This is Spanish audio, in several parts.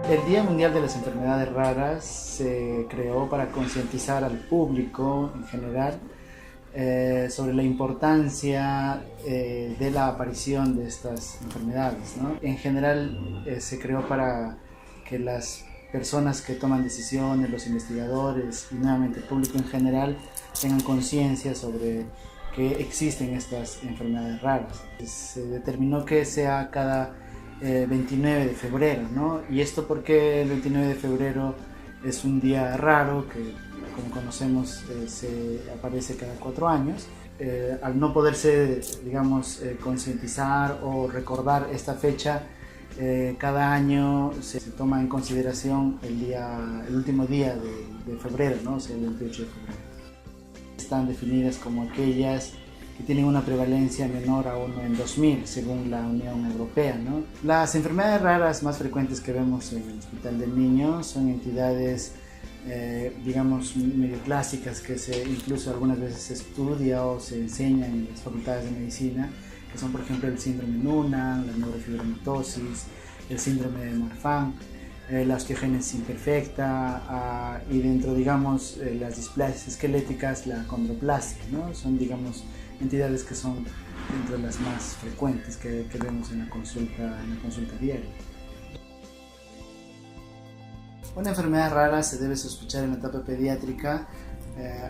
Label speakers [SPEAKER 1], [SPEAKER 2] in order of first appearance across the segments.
[SPEAKER 1] El Día Mundial de las Enfermedades Raras se creó para concientizar al público en general sobre la importancia de la aparición de estas enfermedades, ¿no? En general se creó para que las personas que toman decisiones, los investigadores y nuevamente el público en general tengan conciencia sobre que existen estas enfermedades raras. Se determinó que sea cada 29 de febrero, ¿no? Y esto porque el 29 de febrero es un día raro que, como conocemos, se aparece cada 4 años. Al no poderse, digamos, concientizar o recordar esta fecha, cada año se toma en consideración el último día de febrero, ¿no? O sea, el 28 de febrero. Están definidas como aquellas que tienen una prevalencia menor a 1 en 2000, según la Unión Europea, ¿no? Las enfermedades raras más frecuentes que vemos en el Hospital del Niño son entidades, digamos, medio clásicas que incluso algunas veces se estudia o se enseña en las facultades de medicina, que son, por ejemplo, el síndrome Noonan, la neurofibromatosis, el síndrome de Marfan, la osteogénesis imperfecta y dentro, digamos, las displasias esqueléticas, la condroplasia, ¿no? Son, digamos, entidades que son entre las más frecuentes que vemos en la consulta diaria. Una enfermedad rara se debe sospechar en la etapa pediátrica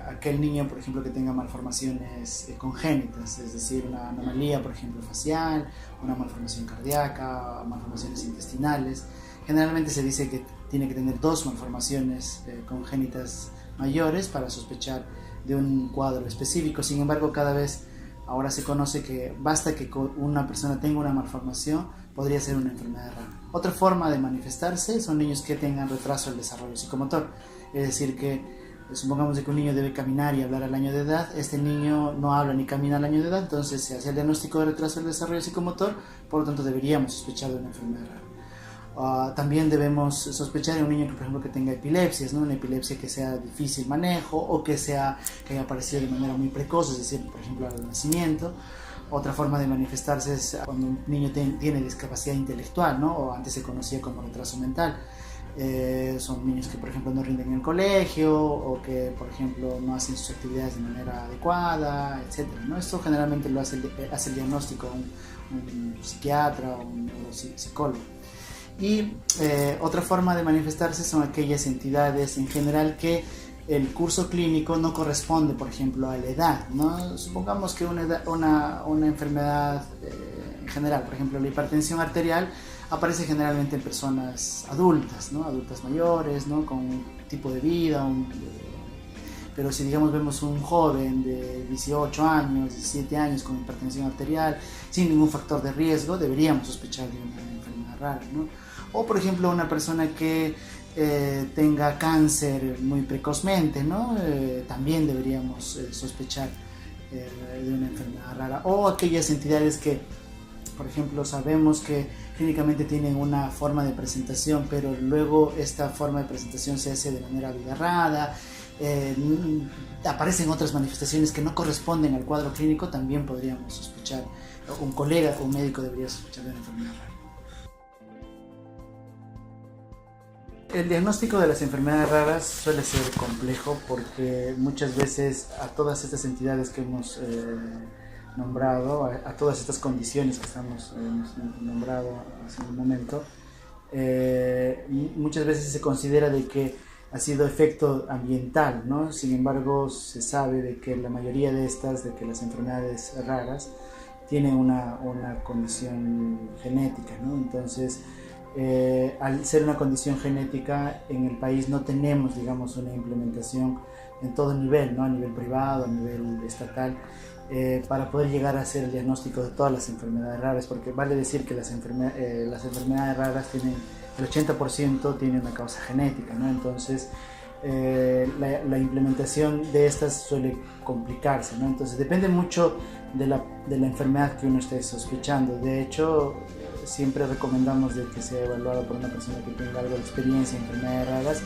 [SPEAKER 1] aquel niño, por ejemplo, que tenga malformaciones congénitas, es decir, una anomalía, por ejemplo, facial, una malformación cardíaca, malformaciones intestinales. Generalmente se dice que tiene que tener 2 malformaciones congénitas mayores para sospechar de un cuadro específico. Sin embargo, cada vez ahora se conoce que basta que una persona tenga una malformación, podría ser una enfermedad rara. Otra forma de manifestarse son niños que tengan retraso del desarrollo psicomotor, es decir, que supongamos que un niño debe caminar y hablar al año de edad, este niño no habla ni camina al año de edad, entonces se hace el diagnóstico de retraso del desarrollo psicomotor, por lo tanto deberíamos sospechar de una enfermedad rara. También debemos sospechar de un niño que, por ejemplo, que tenga epilepsias, ¿no? Una epilepsia que sea de difícil manejo o que haya aparecido de manera muy precoz, es decir, por ejemplo, al nacimiento. Otra forma de manifestarse es cuando un niño tiene discapacidad intelectual, ¿no? O antes se conocía como retraso mental. Son niños que, por ejemplo, no rinden en el colegio o que, por ejemplo, no hacen sus actividades de manera adecuada, etc., ¿no? Esto generalmente lo hace el diagnóstico un psiquiatra o un neuropsicólogo. Y otra forma de manifestarse son aquellas entidades en general que el curso clínico no corresponde, por ejemplo, a la edad, ¿no? Supongamos que una enfermedad en general, por ejemplo, la hipertensión arterial, aparece generalmente en personas adultas, ¿no? Adultas mayores, ¿no? Con un tipo de vida, pero si, digamos, vemos un joven de 18 años, 17 años con hipertensión arterial, sin ningún factor de riesgo, deberíamos sospechar de una enfermedad rara, ¿no? O, por ejemplo, una persona que tenga cáncer muy precozmente, ¿no? También deberíamos sospechar de una enfermedad rara. O aquellas entidades que, por ejemplo, sabemos que clínicamente tienen una forma de presentación, pero luego esta forma de presentación se hace de manera abigarrada, aparecen otras manifestaciones que no corresponden al cuadro clínico, también podríamos sospechar, un colega o un médico debería sospechar de una enfermedad rara. El diagnóstico de las enfermedades raras suele ser complejo porque muchas veces a todas estas entidades que hemos nombrado, a todas estas condiciones que hemos nombrado hace un momento, muchas veces se considera de que ha sido efecto ambiental, ¿no? Sin embargo, se sabe de que la mayoría de las enfermedades raras tienen una condición genética, ¿no? Entonces, al ser una condición genética, en el país no tenemos, digamos, una implementación en todo nivel, ¿no? A nivel privado, a nivel estatal, para poder llegar a hacer el diagnóstico de todas las enfermedades raras, porque vale decir que las enfermedades raras el 80% tienen una causa genética, ¿no? Entonces, la implementación de estas suele complicarse, ¿no? Entonces depende mucho de la enfermedad que uno esté sospechando. De hecho, siempre recomendamos de que sea evaluado por una persona que tenga algo de experiencia en enfermedades raras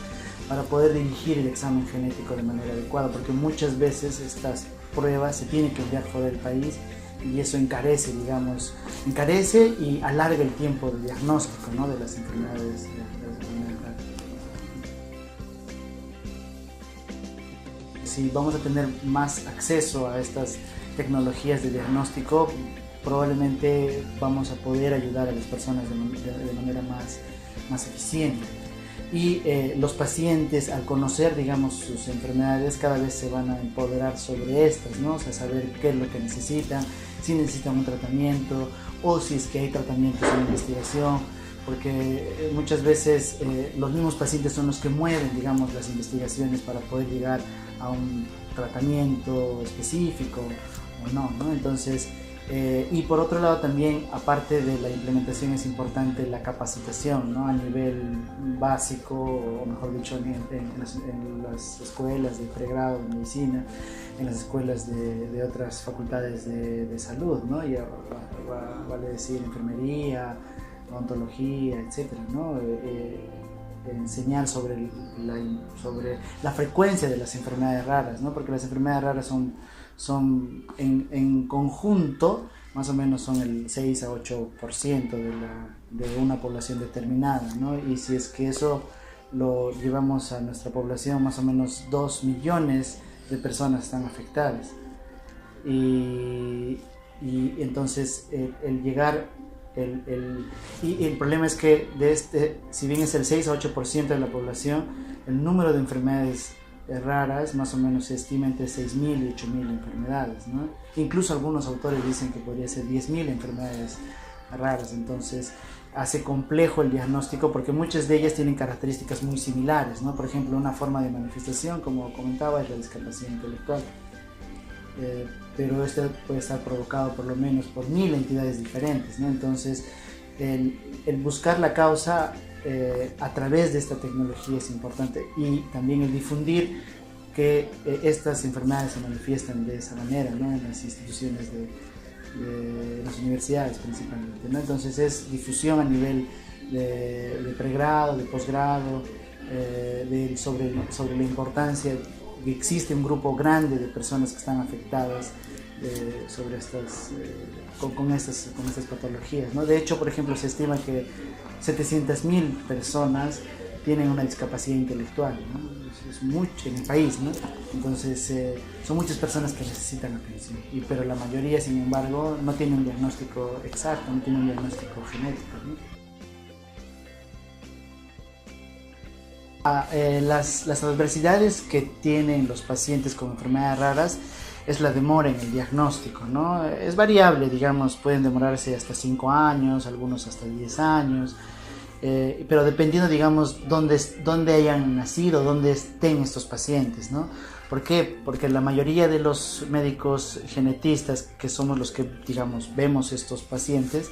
[SPEAKER 1] para poder dirigir el examen genético de manera adecuada, porque muchas veces estas pruebas se tienen que enviar fuera del país y eso encarece, digamos, encarece y alarga el tiempo de diagnóstico, ¿no?, de las enfermedades raras. Si vamos a tener más acceso a estas tecnologías de diagnóstico, probablemente vamos a poder ayudar a las personas de manera más eficiente. Y los pacientes, al conocer, digamos, sus enfermedades, cada vez se van a empoderar sobre estas, ¿no? O sea, saber qué es lo que necesitan, si necesitan un tratamiento o si es que hay tratamientos en investigación, porque muchas veces los mismos pacientes son los que mueven, digamos, las investigaciones para poder llegar a un tratamiento específico o no, ¿no? Entonces, y por otro lado también, aparte de la implementación, es importante la capacitación, ¿no?, a nivel básico, o mejor dicho, en las escuelas de pregrado de medicina, en las escuelas de otras facultades de salud, ¿no?, y vale decir enfermería, odontología, etcétera, ¿no? Enseñar sobre la frecuencia de las enfermedades raras, ¿no?, porque las enfermedades raras son en conjunto, más o menos son el 6 a 8% de una población determinada, ¿no? Y si es que eso lo llevamos a nuestra población, más o menos 2 millones de personas están afectadas. Y entonces el llegar, y el problema es que si bien es el 6 a 8% de la población, el número de enfermedades raras más o menos se estima entre 6.000 y 8.000 enfermedades, ¿no? Incluso algunos autores dicen que podría ser 10.000 enfermedades raras. Entonces hace complejo el diagnóstico porque muchas de ellas tienen características muy similares, ¿no? Por ejemplo, una forma de manifestación, como comentaba, es la discapacidad intelectual, pero esto puede estar provocado por lo menos por 1.000 entidades diferentes, ¿no? Entonces el buscar la causa a través de esta tecnología es importante, y también el difundir que estas enfermedades se manifiestan de esa manera, ¿no?, en las instituciones de las universidades principalmente, ¿no? Entonces es difusión a nivel de pregrado, de posgrado, sobre la importancia de que existe un grupo grande de personas que están afectadas sobre con estas patologías, ¿no? De hecho, por ejemplo, se estima que 700.000 personas tienen una discapacidad intelectual, ¿no? Es mucho en el país, ¿no? Entonces son muchas personas que necesitan atención, pero la mayoría, sin embargo, no tiene un diagnóstico exacto, no tiene un diagnóstico genético, ¿no? Las adversidades que tienen los pacientes con enfermedades raras es la demora en el diagnóstico, ¿no? Es variable, digamos, pueden demorarse hasta 5 años, algunos hasta 10 años, pero dependiendo, digamos, dónde hayan nacido, dónde estén estos pacientes, ¿no? ¿Por qué? Porque la mayoría de los médicos genetistas, que somos los que, digamos, vemos estos pacientes,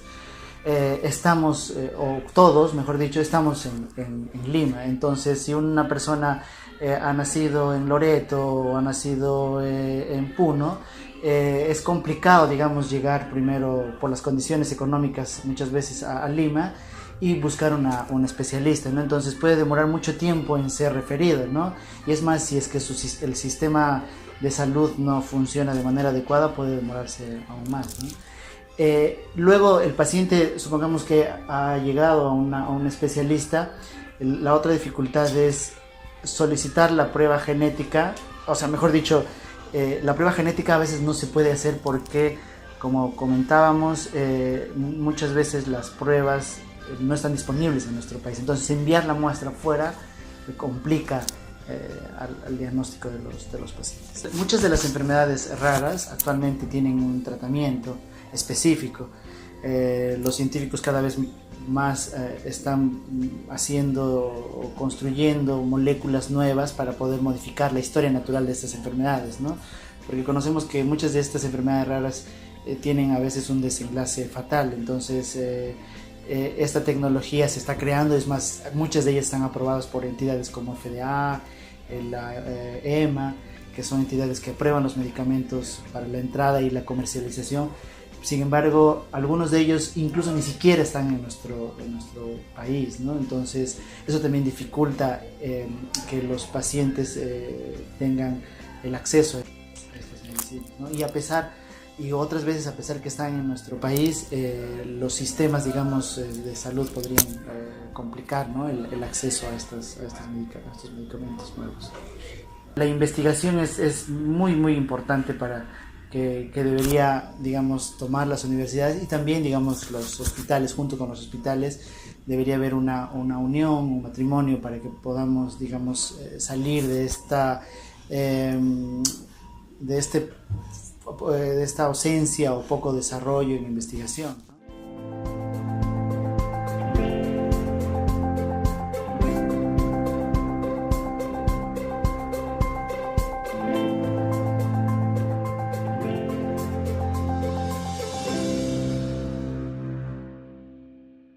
[SPEAKER 1] estamos, o todos, mejor dicho, estamos en Lima. Entonces, si una persona ha nacido en Loreto o ha nacido en Puno, es complicado, digamos, llegar primero por las condiciones económicas muchas veces a Lima y buscar un especialista, ¿no? Entonces puede demorar mucho tiempo en ser referido, ¿no? Y es más, si es que el sistema de salud no funciona de manera adecuada, puede demorarse aún más, ¿no? Luego el paciente, supongamos que ha llegado a un especialista, la otra dificultad es solicitar la prueba genética, o sea, mejor dicho, la prueba genética a veces no se puede hacer porque, como comentábamos, muchas veces las pruebas no están disponibles en nuestro país. Entonces enviar la muestra fuera complica al diagnóstico de los pacientes. Muchas de las enfermedades raras actualmente tienen un tratamiento específico. Los científicos cada vez más están haciendo o construyendo moléculas nuevas para poder modificar la historia natural de estas enfermedades, ¿no? Porque conocemos que muchas de estas enfermedades raras tienen a veces un desenlace fatal. Entonces esta tecnología se está creando, es más, muchas de ellas están aprobadas por entidades como FDA, la EMA, que son entidades que aprueban los medicamentos para la entrada y la comercialización. Sin embargo, algunos de ellos incluso ni siquiera están en nuestro país, ¿no? Entonces eso también dificulta que los pacientes tengan el acceso a estas medicinas, ¿no? y otras veces, a pesar que están en nuestro país, los sistemas, digamos, de salud podrían complicar, ¿no?, el acceso a estos medicamentos nuevos. La investigación es muy, muy importante para que debería, digamos, tomar las universidades y también, digamos, los hospitales. Junto con los hospitales debería haber una unión, un matrimonio, para que podamos, digamos, salir de esta ausencia o poco desarrollo en investigación.